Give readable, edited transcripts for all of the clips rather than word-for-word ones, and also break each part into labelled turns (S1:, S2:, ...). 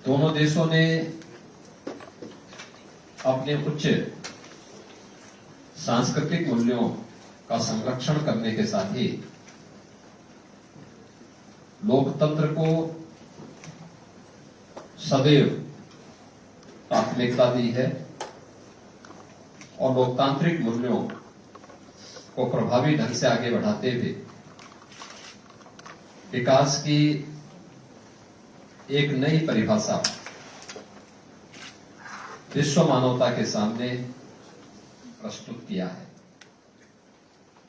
S1: दोनों देशों ने अपने उच्च सांस्कृतिक मूल्यों का संरक्षण करने के साथ ही लोकतंत्र को सदैव प्राथमिकता दी है और लोकतांत्रिक मूल्यों को प्रभावी ढंग से आगे बढ़ाते हुए विकास की एक नई परिभाषा विश्व मानवता के सामने प्रस्तुत किया है।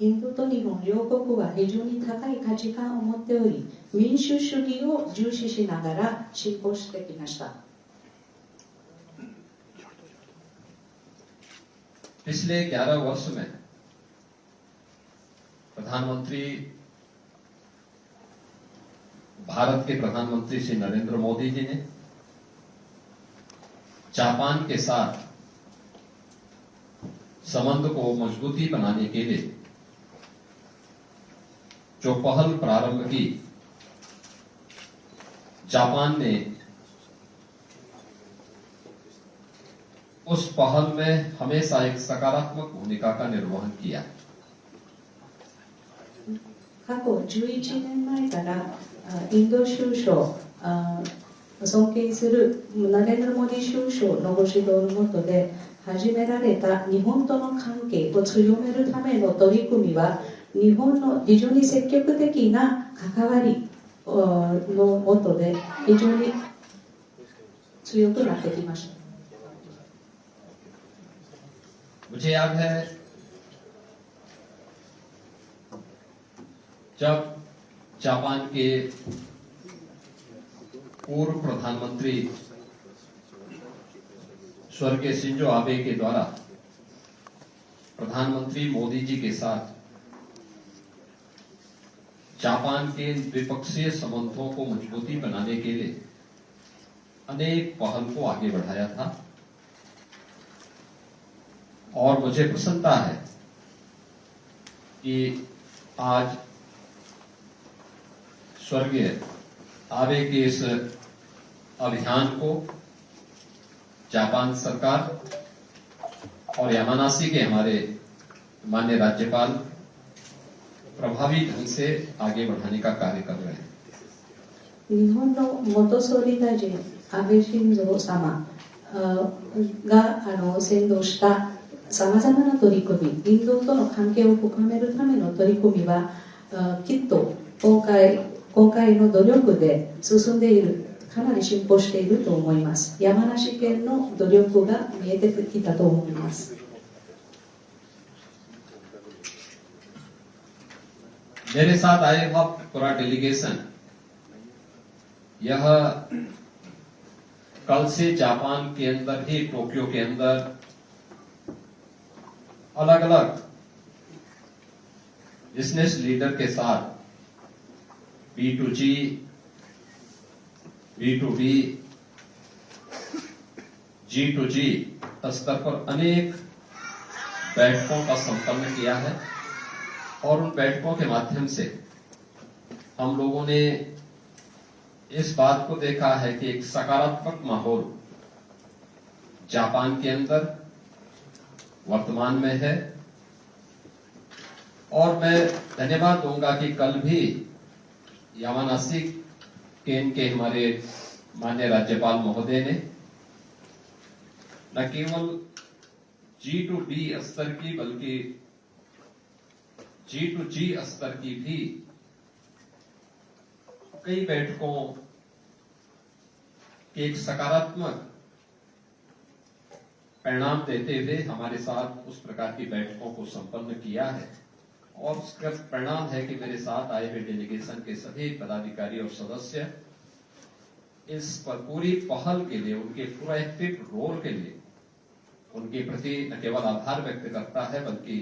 S2: インドと日本両国は非常に高い価値観を持っており、民主主義を重視しながら進歩してきました。
S1: पिछले 11 वर्ष में भारत के प्रधानमंत्री श्री नरेंद्र मोदी जी ने जापान के साथ संबंध को मजबूती बनाने के लिए जो पहल प्रारंभ की, जापान ने उस पहल में हमेशा एक सकारात्मक भूमिका का निर्वहन किया।
S2: 過去11年前からインド首相、尊敬するナレンドラ・モディ首相のご指導の下で始められた日本との関係を強めるための取り組みは、日本の非常に積極的な関わりの下で非常に強くなってきました。
S1: मुझे याद है जब जापान के पूर्व प्रधानमंत्री स्वर्गीय शिंजो आबे के द्वारा प्रधानमंत्री मोदी जी के साथ जापान के द्विपक्षीय संबंधों को मजबूती बनाने के लिए अनेक पहल को आगे बढ़ाया था और मुझे प्रसन्नता है कि आज स्वर्गीय आबे के इस अभियान को जापान सरकार और यामानासी के हमारे माननीय राज्यपाल प्रभावी ढंग से आगे बढ़ाने का कार्य कर रहे हैं।
S2: 日本の元総理大臣安倍晋三様が先導したさまざまな取り組み、インドとの関係を深めるための取り組みはきっと今回の努力で進んでいる、かなり進歩していると思います。山梨県の努力が見えてきたと思います。
S1: मेरे साथ आए हुआ पूरा डेलीगेशन यह कल से जापान के अंदर ही टोक्यो के अंदर अलग अलग बिजनेस लीडर के साथ B2G, B2B, G2G स्तर पर अनेक बैठकों का संपन्न किया है और उन बैठकों के माध्यम से हम लोगों ने इस बात को देखा है कि एक सकारात्मक माहौल जापान के अंदर वर्तमान में है और मैं धन्यवाद दूंगा कि कल भी यामानासी केन के हमारे माननीय राज्यपाल महोदय ने न केवल G2B स्तर की बल्कि G2G स्तर की भी कई बैठकों के एक सकारात्मक परिणाम देते हुए हमारे साथ उस प्रकार की बैठकों को संपन्न किया है और उसका परिणाम है कि मेरे साथ आए हुए डेलीगेशन के सभी पदाधिकारी और सदस्य इस पर पूरी पहल के लिए, उनके प्रोएक्टिव रोल के लिए उनके प्रति न केवल आभार व्यक्त करता है बल्कि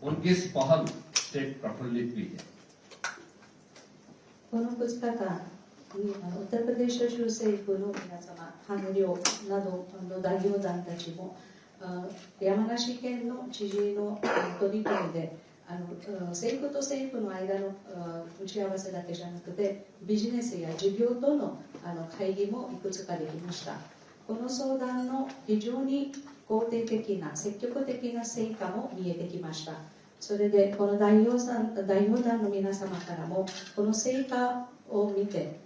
S1: उनकी इस पहल से प्रफुल्लित भी है।
S2: この2日間ウタルプラデシュ州政府の皆様、官僚などの代表団たちも山梨県の知事の取り組みで政府と政府の間の打ち合わせだけじゃなくて、ビジネスや事業との会議もいくつかできました。この相談の非常に肯定的な積極的な成果も見えてきました。それでこの代表団の皆様からもこの成果を見て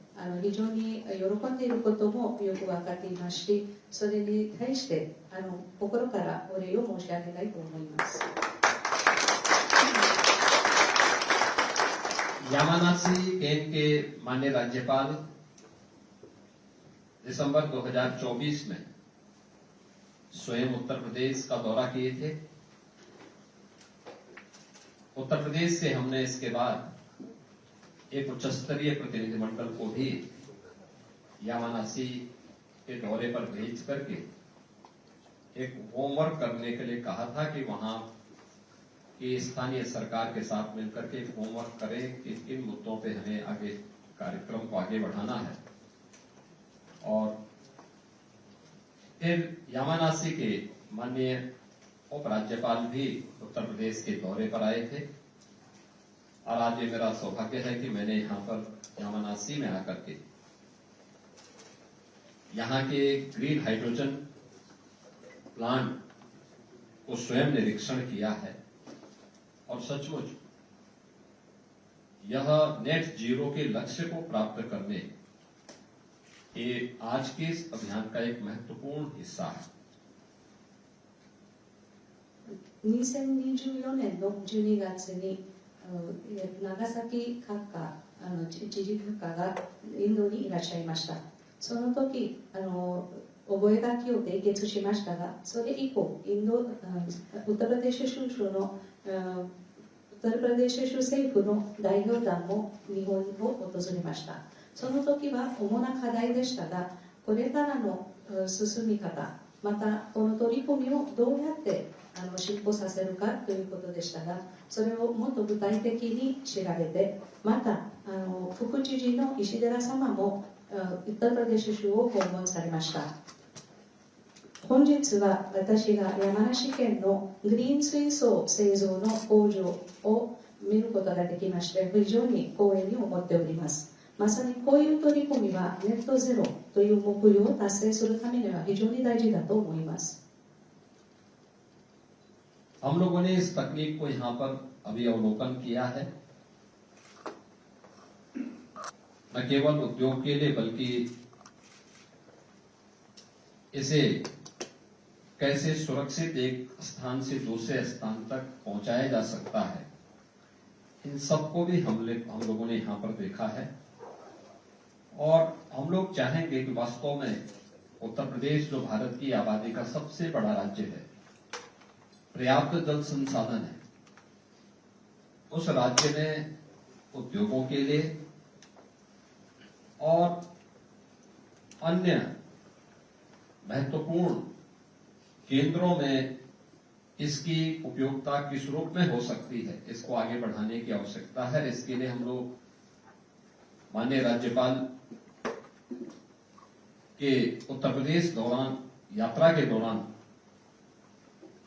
S2: 非常に喜んでいることもよく分かっていますし、それに対して心からお礼を申し上げたいと思います。
S1: यामानासी केन के माननीय राज्यपाल दिसंबर 2024 में स्वयं उत्तर प्रदेश का दौरा किए थे। उत्तर प्रदेश से हमने इसके बाद एक उच्च स्तरीय प्रतिनिधिमंडल को भी यामानासी के दौरे पर भेज करके एक होमवर्क करने के लिए कहा था कि वहां की स्थानीय सरकार के साथ मिलकर के एक होमवर्क करें कि इन मुद्दों पे हमें आगे कार्यक्रम को आगे बढ़ाना है। और फिर यामानासी के माननीय उपराज्यपाल भी उत्तर प्रदेश के दौरे पर आए थे और आज ये मेरा सौभाग्य है कि मैंने यहाँ पर यामानासी में आकर के यहाँ के ग्रीन हाइड्रोजन प्लांट को स्वयं निरीक्षण किया है और सचमुच यह नेट जीरो के लक्ष्य को प्राप्त करने ये आज के इस अभियान का एक महत्वपूर्ण हिस्सा है।
S2: 2024年の12月に長崎閣下知事閣下がインドにいらっしゃいました。その時覚書を締結しましたが、それ以降ウッタラデシュ州政府の代表団も日本を訪れました。その時は主な課題でしたが、これからの進み方、またこの取り組みをどうやって進歩させるかということでしたが、それをもっと具体的に調べて、また副知事の石寺様もウッタラデシュ州を訪問されました。本日は私が山梨県のグリーン水素製造の工場を見ることができまして、非常に光栄に思っております。まさにこういう取り組みはネットゼロという目標を達成するためには非常に大事だと思います。
S1: हम लोगों ने इस तकनीक को यहाँ पर अभी अवलोकन किया है, न केवल उद्योग के लिए बल्कि इसे कैसे सुरक्षित एक स्थान से दूसरे स्थान तक पहुंचाया जा सकता है, इन सबको भी हम लोगों ने यहाँ पर देखा है। और हम लोग चाहेंगे कि वास्तव में उत्तर प्रदेश जो भारत की आबादी का सबसे बड़ा राज्य है, पर्याप्त जल संसाधन है, उस राज्य में उद्योगों के लिए और अन्य महत्वपूर्ण केंद्रों में इसकी उपयोगिता किस रूप में हो सकती है, इसको आगे बढ़ाने की आवश्यकता है। इसके लिए हम लोग माननीय राज्यपाल के उत्तर प्रदेश यात्रा के दौरान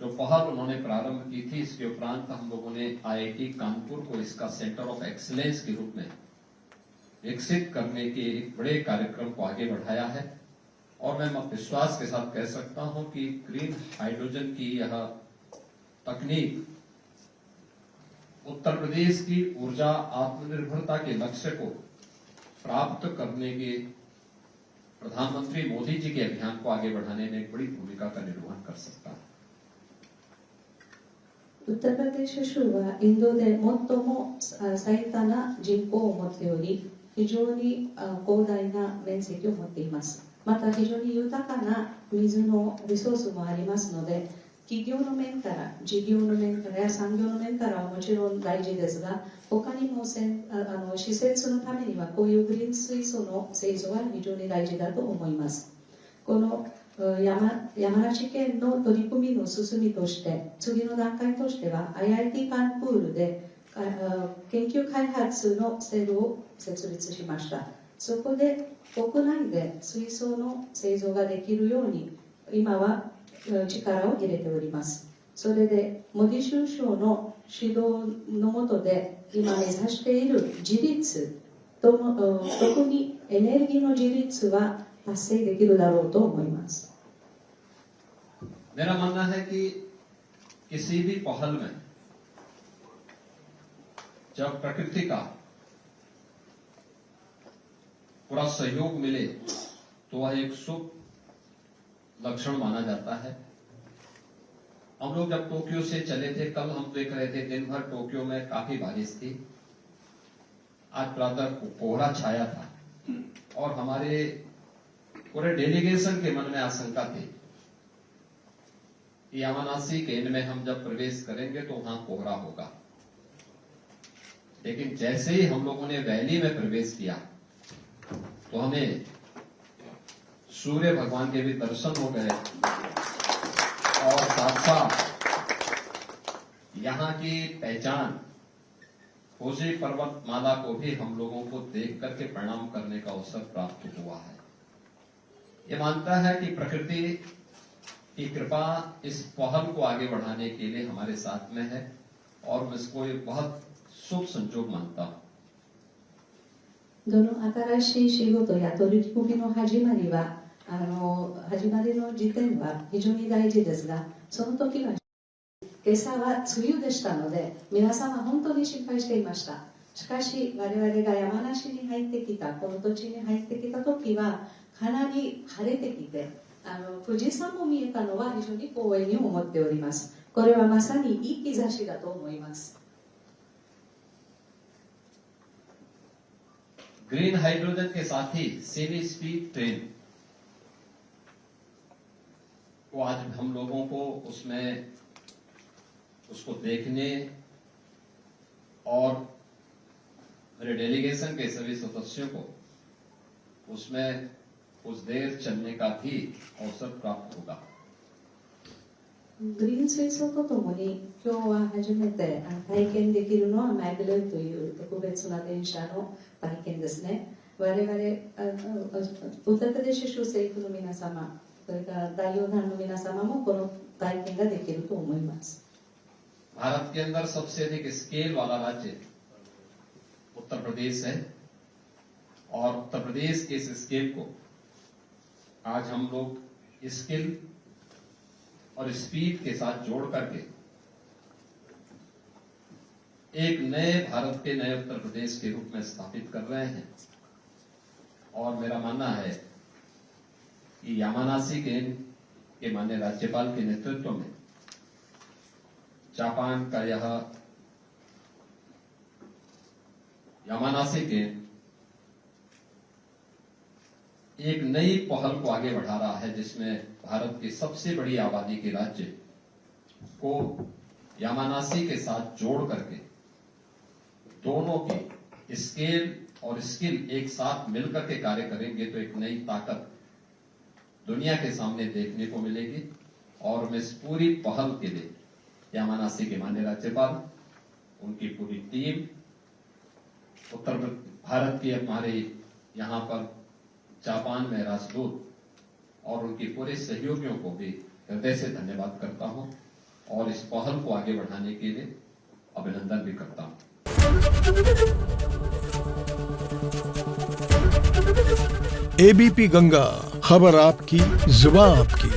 S1: जो पहल उन्होंने प्रारंभ की थी, इसके उपरांत हम लोगों ने आईआईटी कानपुर को इसका सेंटर ऑफ एक्सीलेंस के रूप में विकसित करने के एक बड़े कार्यक्रम को आगे बढ़ाया है। और मैं विश्वास के साथ कह सकता हूं कि ग्रीन हाइड्रोजन की यह तकनीक उत्तर प्रदेश की ऊर्जा आत्मनिर्भरता के लक्ष्य को प्राप्त करने के प्रधानमंत्री मोदी जी के अभियान को आगे बढ़ाने में एक बड़ी भूमिका का निर्वहन कर सकता है।
S2: ウッタラデシュ州はインドで最も最多な人口を持っており、非常に広大な面積を持っています。また非常に豊かな水のリソースもありますので、企業の面から事業の面からや産業の面からはもちろん大事ですが、他にも施設のためにはこういうグリーン水素の製造は非常に大事だと思います。この山梨県の取り組みの進みとして、次の段階としては IIT カンプールで研究開発のセルを設立しました。そこで国内で水素の製造ができるように今は力を入れております。それでモディ首相の指導のもとで今目指している自立とも、特にエネルギーの自立は達成できるだろうと思います。
S1: मेरा मानना है कि किसी भी पहल में जब प्रकृति का पूरा सहयोग मिले तो वह एक शुभ लक्षण माना जाता है। हम लोग जब टोक्यो से चले थे, कल हम देख रहे थे दिन भर टोक्यो में काफी बारिश थी। आज प्रातः कोहरा छाया था और हमारे पूरे डेलीगेशन के मन में आशंका थी कि यामानाशी केंद्र में हम जब प्रवेश करेंगे तो वहां कोहरा होगा, लेकिन जैसे ही हम लोगों ने वैली में प्रवेश किया तो हमें सूर्य भगवान के भी दर्शन हो गए और साथ साथ यहाँ की पहचान फूजी पर्वतमाला को भी हम लोगों को देख करके प्रणाम करने का अवसर प्राप्त हुआ है। ये मानता है कि प्रकृति की कृपा इस पहल को आगे बढ़ाने के लिए हमारे साथ में है और मैं इसको एक बहुत शुभ संजोग मानता हूं।
S2: どの新しい仕事や取り組みの始まりは始まりの時点は非常に大事ですが、その時は今朝は梅雨でしたので皆さんは本当に心配していました。しかし我々が山梨に入ってきた、この土地に入ってきた時はかなり晴れてきて富士山も見えたのは非常に光栄に思っております。これはまさにいい兆しだと思います。
S1: ग्रीन हाइड्रोजन के साथ ही सेमी स्पीड ट्रेन को आज हम लोगों को उसको देखने और मेरे डेलीगेशन के सभी सदस्यों को उसमें कुछ देर चलने का भी अवसर प्राप्त होगा।
S2: グリーン水素とともに今日は初めて体験できるのはマイグレーという特別な電車の体験ですね。我々ウタプデシュ州政府の皆様、それから代表団の皆様もこの体験ができると思います。
S1: भारत के अंदर सबसे अधिक स्केल वाला राज्य उत्तर प्रदेश है और उत्तर प्रदेश के इस स्केल को आज हम लोग स्किल और स्पीड के साथ जोड़ करके एक नए भारत के नए उत्तर प्रदेश के रूप में स्थापित कर रहे हैं। और मेरा मानना है कि यामानाशी के माननीय राज्यपाल के नेतृत्व में जापान का यह यामानाशी के एक नई पहल को आगे बढ़ा रहा है, जिसमें भारत की सबसे बड़ी आबादी के राज्य को यामानाशी के साथ जोड़ करके दोनों की स्केल और स्किल एक साथ मिलकर के कार्य करेंगे तो एक नई ताकत दुनिया के सामने देखने को मिलेगी। और मैं इस पूरी पहल के लिए यामानाशी के माननीय राज्यपाल, उनकी पूरी टीम, उत्तर भारत के हमारे यहाँ पर जापान में राजदूत और उनके पूरे सहयोगियों को भी हृदय से धन्यवाद करता हूं और इस पहल को आगे बढ़ाने के लिए अभिनंदन भी करता हूं।
S3: एबीपी गंगा, खबर आपकी, जुबान आपकी।